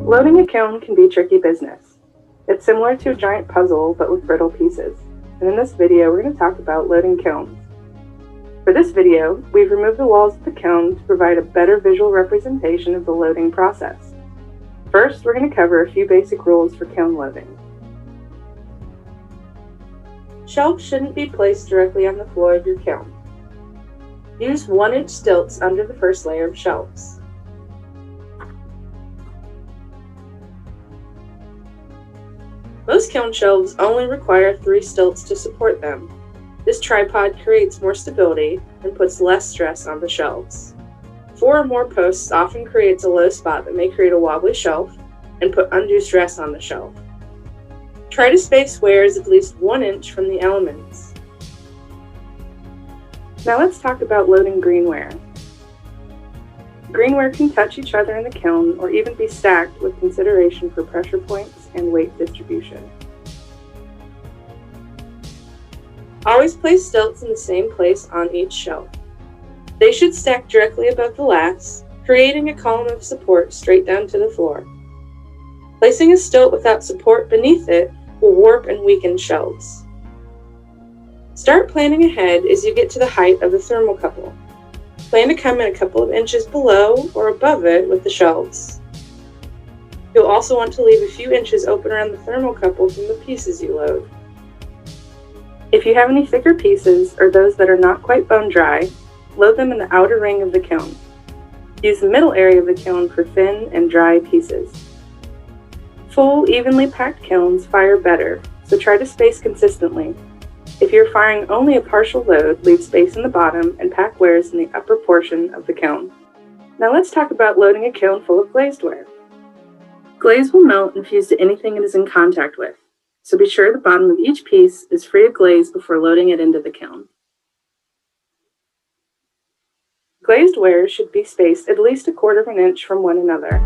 Loading a kiln can be tricky business. It's similar to a giant puzzle, but with brittle pieces. And in this video, we're going to talk about loading kilns. For this video, we've removed the walls of the kiln to provide a better visual representation of the loading process. First, we're going to cover a few basic rules for kiln loading. Shelves shouldn't be placed directly on the floor of your kiln. Use 1-inch stilts under the first layer of shelves. Most kiln shelves only require 3 stilts to support them. This tripod creates more stability and puts less stress on the shelves. 4 or more posts often creates a low spot that may create a wobbly shelf and put undue stress on the shelf. Try to space squares at least 1 inch from the elements. Now let's talk about loading greenware. Greenware can touch each other in the kiln or even be stacked with consideration for pressure points and weight distribution. Always place stilts in the same place on each shelf. They should stack directly above the last, creating a column of support straight down to the floor. Placing a stilt without support beneath it will warp and weaken shelves. Start planning ahead as you get to the height of the thermocouple. Plan to come in a couple of inches below or above it with the shelves. You'll also want to leave a few inches open around the thermocouple from the pieces you load. If you have any thicker pieces or those that are not quite bone dry, load them in the outer ring of the kiln. Use the middle area of the kiln for thin and dry pieces. Full, evenly packed kilns fire better, so try to space consistently. If you're firing only a partial load, leave space in the bottom and pack wares in the upper portion of the kiln. Now let's talk about loading a kiln full of glazed ware. Glaze will melt and fuse to anything it is in contact with, so be sure the bottom of each piece is free of glaze before loading it into the kiln. Glazed ware should be spaced at least 1/4 inch from one another.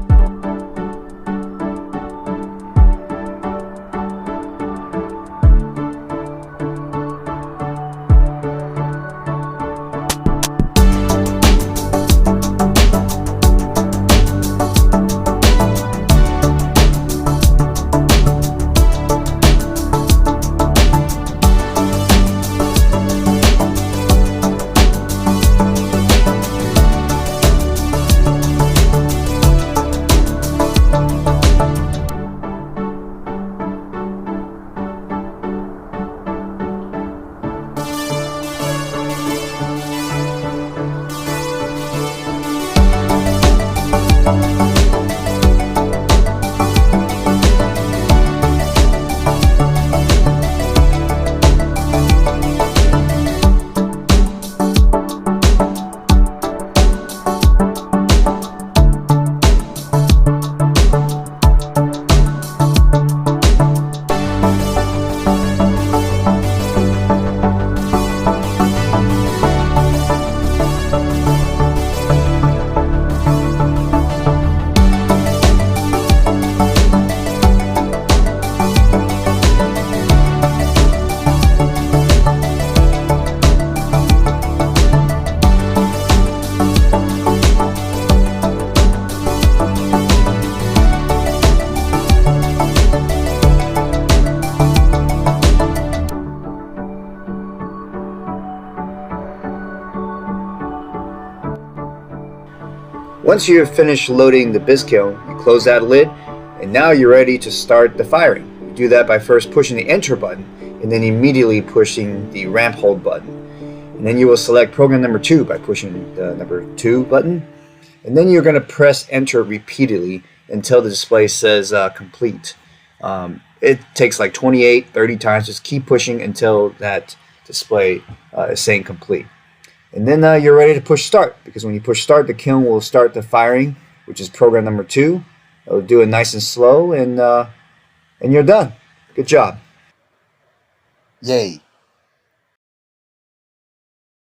Once you have finished loading the Bisque Kiln, you close that lid, and now you're ready to start the firing. You do that by first pushing the enter button, and then immediately pushing the ramp hold button. And then you will select program number 2 by pushing the number 2 button. And then you're going to press enter repeatedly until the display says complete. It takes like 28, 30 times. Just keep pushing until that display is saying complete. And then you're ready to push start, because when you push start, the kiln will start the firing, which is program number 2. It'll do it nice and slow, and you're done. Good job. Yay.